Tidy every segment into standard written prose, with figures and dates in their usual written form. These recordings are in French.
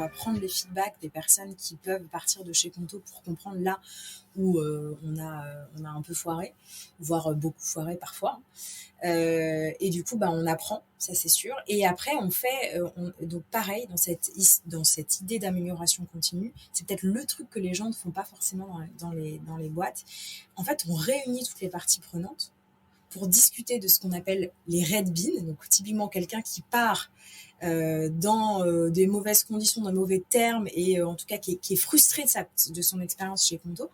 va prendre les feedbacks des personnes qui peuvent partir de chez Conto pour comprendre là où on a un peu foiré, voire beaucoup foiré parfois. Et du coup, bah, on apprend, ça c'est sûr. Et après, on fait, donc pareil, dans cette idée d'amélioration continue, c'est peut-être le truc que les gens ne font pas forcément dans les boîtes. En fait, on réunit toutes les parties prenantes pour discuter de ce qu'on appelle les red beans, donc typiquement quelqu'un qui part dans des mauvaises conditions, dans de mauvais termes, et en tout cas qui est frustré de son expérience chez Conto.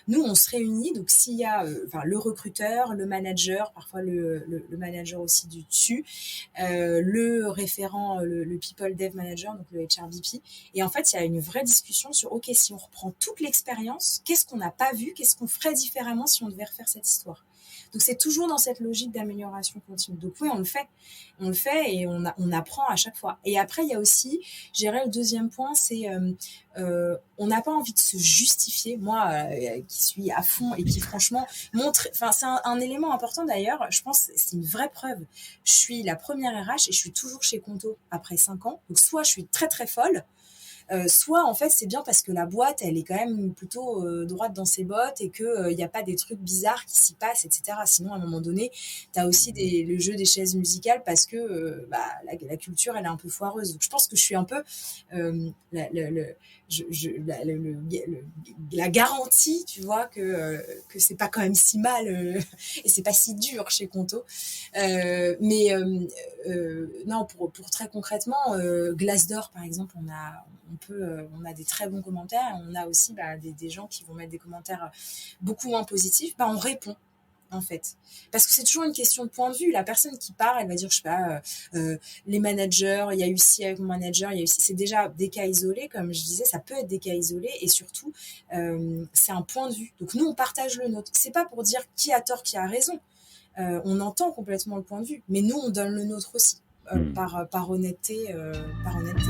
Nous, on se réunit, donc s'il y a le recruteur, le manager, parfois le manager aussi du dessus, le référent, le People Dev Manager, donc le HRVP, et en fait, il y a une vraie discussion sur, OK, si on reprend toute l'expérience, qu'est-ce qu'on n'a pas vu, qu'est-ce qu'on ferait différemment si on devait refaire cette histoire. Donc c'est toujours dans cette logique d'amélioration continue. Donc oui, on le fait et on apprend à chaque fois. Et après, il y a aussi, je dirais, le deuxième point, c'est on n'a pas envie de se justifier. Moi, qui suis à fond et qui franchement montre, enfin c'est un élément important d'ailleurs. Je pense c'est une vraie preuve. Je suis la première RH et je suis toujours chez Conto après 5 ans. Donc soit je suis très très folle. Soit en fait c'est bien parce que la boîte elle est quand même plutôt droite dans ses bottes et que il y a pas des trucs bizarres qui s'y passent, etc. Sinon à un moment donné t'as aussi le jeu des chaises musicales parce que la culture elle est un peu foireuse. Donc je pense que je suis un peu la garantie, tu vois, que c'est pas quand même si mal et c'est pas si dur chez Conto. Non, pour très concrètement, Glassdoor par exemple, on a des très bons commentaires. On a aussi des gens qui vont mettre des commentaires beaucoup moins positifs. On répond en fait, parce que c'est toujours une question de point de vue. La personne qui part, elle va dire, je sais pas, les managers, il y a eu ci avec mon manager, il y a eu ci. C'est déjà des cas isolés, comme je disais, ça peut être des cas isolés, et surtout, c'est un point de vue. Donc nous, on partage le nôtre. C'est pas pour dire qui a tort, qui a raison. On entend complètement le point de vue, mais nous, on donne le nôtre aussi, par honnêteté, par honnêteté.